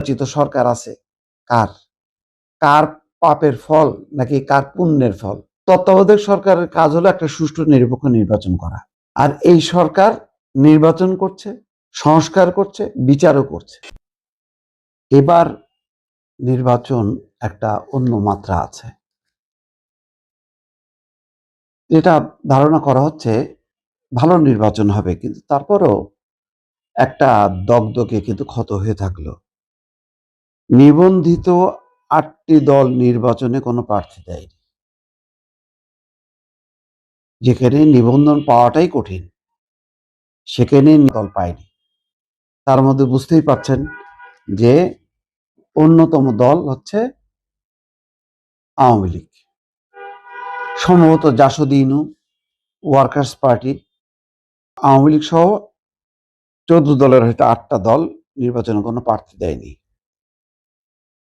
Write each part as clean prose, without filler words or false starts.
নির্বাচিত সরকার আছে কার কার পাপের ফল নাকি কার পুণ্যের ফল? তত্ত্বাবধায়ক সরকারের কাজ হলো একটা সুষ্ঠু নিরপেক্ষ নির্বাচন করা। আর এই সরকার নির্বাচন করছে, সংস্কার করছে, বিচারও করছে। এবার নির্বাচন একটা অন্য মাত্রা আছে, যেটা ধারণা করা হচ্ছে ভালো নির্বাচন হবে, কিন্তু তারপরও একটা দগদগে কিন্তু ক্ষত হয়ে থাকলো। নিবন্ধিত ৮টি দল নির্বাচনে কোনো প্রার্থী দেয়নি, যেখানে নিবন্ধন পাওয়াটাই কঠিন, সেখানে দল পায়নি। তার মধ্যে বুঝতেই পারছেন যে অন্যতম দল হচ্ছে আওয়ামী লীগ, সম্ভবত জাসদ ইনু, ওয়ার্কার্স পার্টি, আওয়ামী লীগ সহ 14 দলের হয়তো 8টা দল নির্বাচনে কোনো প্রার্থী দেয়নি।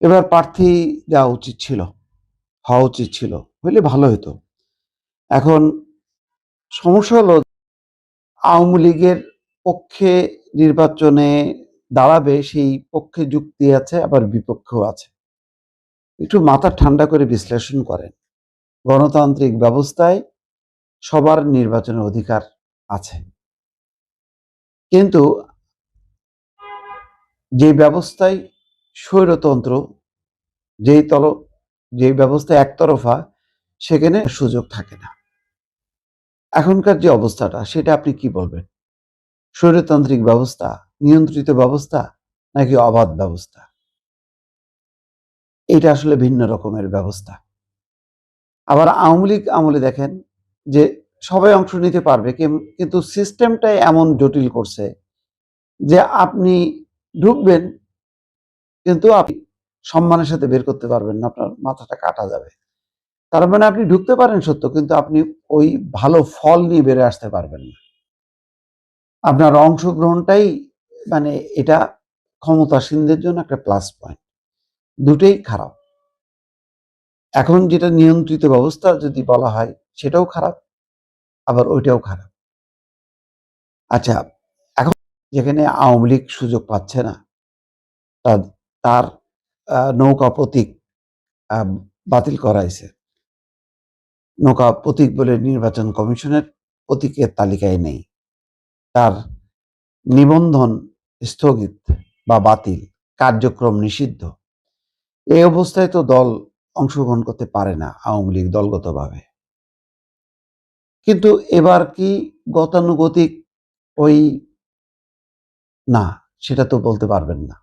এবার প্রার্থী দেওয়া উচিত ছিল, হওয়া উচিত ছিল, হইলে ভালো হতো। এখন সমস্যা হলো আওয়ামী লীগের পক্ষে নির্বাচনে দাঁড়াবে, সেই পক্ষে যুক্তি আছে, আবার বিপক্ষেও আছে। একটু মাথা ঠান্ডা করে বিশ্লেষণ করেন। গণতান্ত্রিক ব্যবস্থায় সবার নির্বাচনের অধিকার আছে, কিন্তু যে ব্যবস্থায় স্বৈরতন্ত্র, যে ব্যবস্থা একতরফা, সেখানে সুযোগ থাকে না। এখনকার যে অবস্থাটা, সেটা আপনি কি বলবেন? স্বৈরতান্ত্রিক ব্যবস্থা, নিয়ন্ত্রিত ব্যবস্থা, নাকি অবাধ ব্যবস্থা? এটা আসলে ভিন্ন রকমের ব্যবস্থা। আবার আওয়ামী লীগ আমলে দেখেন যে সবাই অংশ নিতে পারবে, কিন্তু সিস্টেমটাই এমন জটিল করছে যে আপনি ঢুকবেন, কিন্তু আপনি সম্মানের সাথে বের করতে পারবেন না, আপনার মাথাটা কাটা যাবে। তার মানে আপনি ঢুকতে পারেন সত্য, কিন্তু আপনি ওই ভালো ফল নিয়ে বেড়ে আসতে পারবেন না। আপনার অংশগ্রহণটাই মানে এটা ক্ষমতাসীনদের জন্য একটা প্লাস পয়েন্ট। দুটোই খারাপ। এখন যেটা নিয়ন্ত্রিত ব্যবস্থা যদি বলা হয়, সেটাও খারাপ, আবার ওইটাও খারাপ। আচ্ছা, এখন যেখানে আওয়ামী লীগ সুযোগ পাচ্ছে না, তার নৌকা প্রতীক বাতিল করা হয়েছে। নৌকা প্রতীক বলে নির্বাচন কমিশনের প্রতীকের তালিকায় নেই। তার নিবন্ধন স্থগিত বা বাতিল, কার্যক্রম নিষিদ্ধ। এই অবস্থায় তো দল অংশগ্রহণ করতে পারে না, আওয়ামী লীগ দলগতভাবে। কিন্তু এবার কি গতানুগতিক ওই, না, সেটা তো বলতে পারবেন না।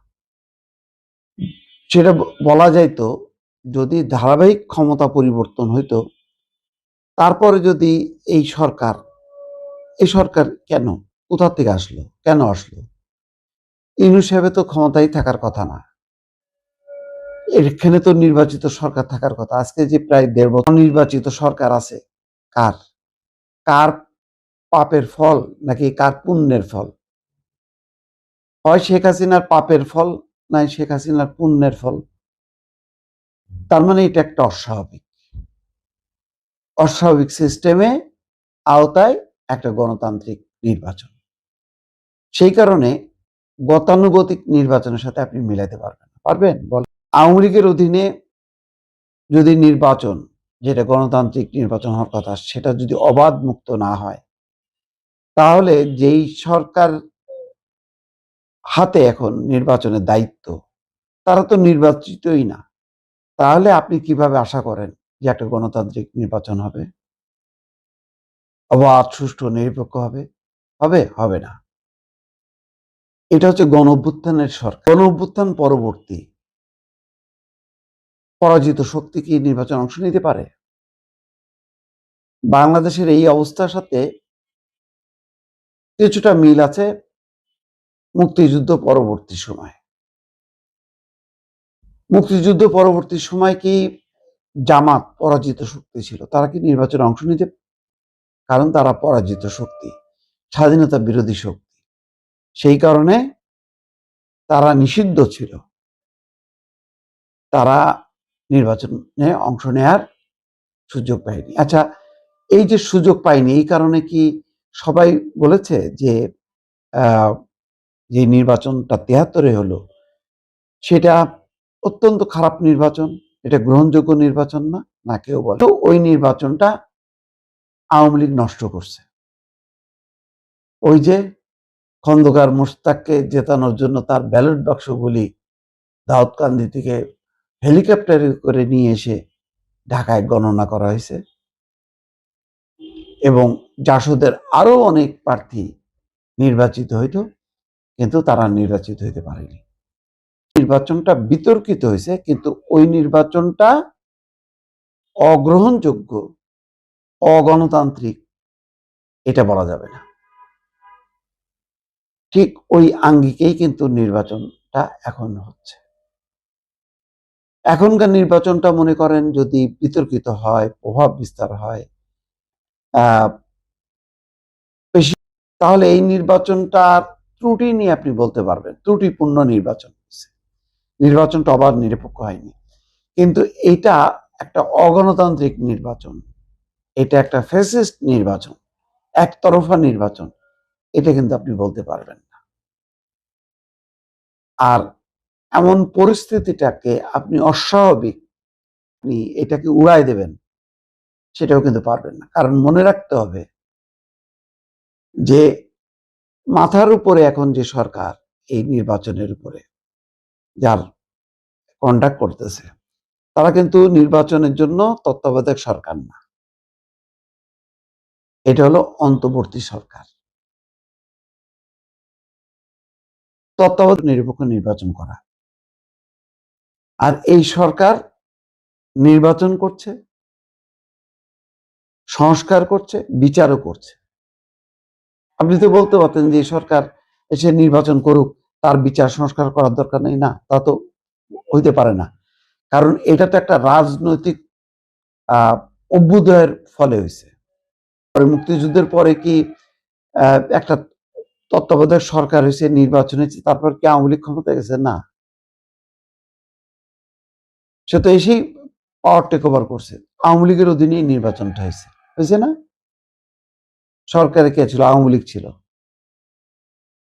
সেটা বলা যাইতো যদি ধারাবাহিক ক্ষমতা পরিবর্তন হইতো, তারপরে যদি এই সরকার কেন, কোথা থেকে আসলো, কেন আসলো? ইউনূস সাহেবের তো ক্ষমতায় থাকার কথা না, এখানে তো নির্বাচিত সরকার থাকার কথা। আজকে যে প্রায় 1.5 বছর নির্বাচিত সরকার আছে, কার কার পাপের ফল নাকি কার পুণ্যের ফল? হয় শেখ হাসিনার পাপের ফল, নাই শেখ হাসিনার পুণ্যের ফল। তার মানে এটা একটা অস্বাভাবিক সিস্টেমে আওতায় একটা গণতান্ত্রিক নির্বাচন। সেই কারণে গতানুগতিক নির্বাচনের সাথে আপনি মিলাতে পারবেন? বলেন। আওয়ামী লীগের অধীনে যদি নির্বাচন, যেটা গণতান্ত্রিক নির্বাচন হওয়ার কথা, সেটা যদি অবাধ মুক্ত না হয়, তাহলে যেই সরকার হাতে এখন নির্বাচনের দায়িত্ব, তারা তো নির্বাচিতই না। তাহলে আপনি কিভাবে আশা করেন যে একটা গণতান্ত্রিক নির্বাচন হবে, অবাধ, সুষ্ঠু, নিরপেক্ষ হবে? হবে না। এটা হচ্ছে গণঅভ্যুত্থানের সরকার। গণঅভ্যুত্থান পরবর্তী পরাজিত শক্তি কি নির্বাচনে অংশ নিতে পারে? বাংলাদেশের এই অবস্থার সাথে কিছুটা মিল আছে মুক্তিযুদ্ধ পরবর্তী সময়। মুক্তিযুদ্ধ পরবর্তী সময় কি জামাত পরাজিত শক্তি ছিল? তারা কি নির্বাচনে অংশ নিতে? কারণ তারা পরাজিত শক্তি, স্বাধীনতা বিরোধী শক্তি। সেই কারণে তারা নিষিদ্ধ ছিল। তারা নির্বাচনে অংশ নেয়ার সুযোগ পায়নি। আচ্ছা, এই যে সুযোগ পায়নি, এই কারণে কি সবাই বলেছে যে যে নির্বাচনটা ৭৩-এ হলো, সেটা অত্যন্ত খারাপ নির্বাচন, এটা গ্রহণযোগ্য নির্বাচন না, না কেউ বলে। তো ওই নির্বাচনটা আওয়ামী লীগ নষ্ট করছে। ওই যে খন্দকার মোশতাককে জেতানোর জন্য তার ব্যালট বাক্সগুলি দাউদকান্দি থেকে হেলিকপ্টারে করে নিয়ে এসে ঢাকায় গণনা করা হয়েছে এবং জাসদের আরো অনেক প্রার্থী নির্বাচিত হইত, কিন্তু তারা নির্বাচিত হইতে পারেনি। নির্বাচনটা বিতর্কিত হয়েছে, কিন্তু ওই নির্বাচনটা অগ্রহণযোগ্য, অগণতান্ত্রিক এটা বলা যাবে না। ঠিক ওই আঙ্গিকেই কিন্তু নির্বাচনটা এখন হচ্ছে। এখনকার নির্বাচনটা মনে করেন যদি বিতর্কিত হয়, প্রভাব বিস্তার হয় বেশি, তাহলে এই নির্বাচনটার ত্রুটি নিয়ে আপনি বলতে পারবেন ত্রুটিপূর্ণ নির্বাচন হয়েছে, নির্বাচনটা অবাধ নিরপেক্ষ হয়নি। কিন্তু এটা একটা অগণতান্ত্রিক নির্বাচন, এটা একটা ফ্যাসিস্ট নির্বাচন, একতরফা নির্বাচন, এটা কিন্তু আপনি বলতে পারবেন না। আর এমন পরিস্থিতিটাকে আপনি অস্বাভাবিক, আপনি এটাকে উড়াই দেবেন, সেটাও কিন্তু পারবেন না। কারণ মনে রাখতে হবে যে মাথার উপরে এখন যে সরকার, এই নির্বাচনের উপরে যার কন্ডাক্ট করতেছে, তারা কিন্তু নির্বাচনের জন্য তত্ত্বাবধায়ক সরকার না, এটা হলো অন্তর্বর্তী সরকার। তত্ত্বাবধায়ক নিরপেক্ষ নির্বাচন করা, আর এই সরকার নির্বাচন করছে, সংস্কার করছে, বিচারও করছে। আপনি তো বলতে পারতেন যে সরকার এসে নির্বাচন করুক, তার বিচার সংস্কার করার দরকার নেই। না, তা তো হইতে পারে না, কারণ এটা তো একটা রাজনৈতিক অভ্যুদয়ের ফলে হয়েছে। মুক্তিযুদ্ধের পরে কি একটা তত্ত্বাবধায়ক সরকার হয়েছে, নির্বাচন হয়েছে, তারপর কি আওয়ামী লীগ ক্ষমতায় গেছে? না, সে তো এসেই পাওয়ার টেক ওভার করছে। আওয়ামী লীগের অধীনেই নির্বাচনটা হয়েছে না? সরকারে কে ছিল? আওয়ামী লীগ ছিল,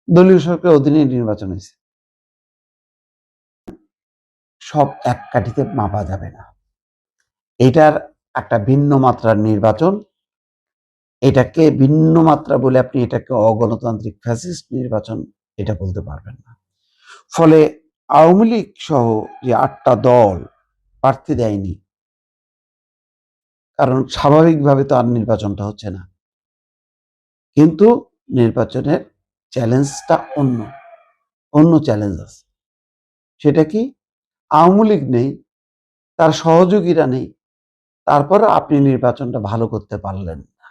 দলীয় সরকারের অধীনেই নির্বাচন হয়েছে। সব এক কাঠিতে মাপা যাবে না। এটার একটা ভিন্ন মাত্রার নির্বাচন, এটাকে ভিন্ন মাত্রা বলে আপনি এটাকে অগণতান্ত্রিক ফ্যাসিস্ট নির্বাচন এটা বলতে পারবেন না। ফলে আওয়ামী লীগ সহ যে 8টা দল প্রার্থী দেয়নি, কারণ স্বাভাবিকভাবে তো আর নির্বাচনটা হচ্ছে না। কিন্তু নির্বাচনের চ্যালেঞ্জটা অন্য চ্যালেঞ্জ আছে। সেটা কি? আওয়ামী লীগ নেই, তার সহযোগীরা নেই, তারপর আপনি নির্বাচনটা ভালো করতে পারলেন না।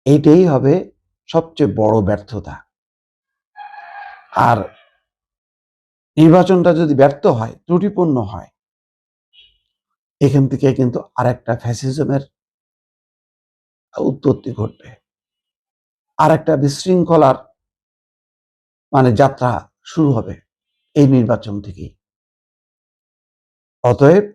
এইটাই হবে সবচেয়ে বড় ব্যর্থতা। আর নির্বাচনটা যদি ব্যর্থ হয়, ত্রুটিপূর্ণ হয়, এখান থেকে কিন্তু আরেকটা ফ্যাসিজমের উৎপত্তি ঘটবে, আরেকটা বিশৃঙ্খলার যাত্রা শুরু হবে এই নির্বাচন থেকেই। অতএব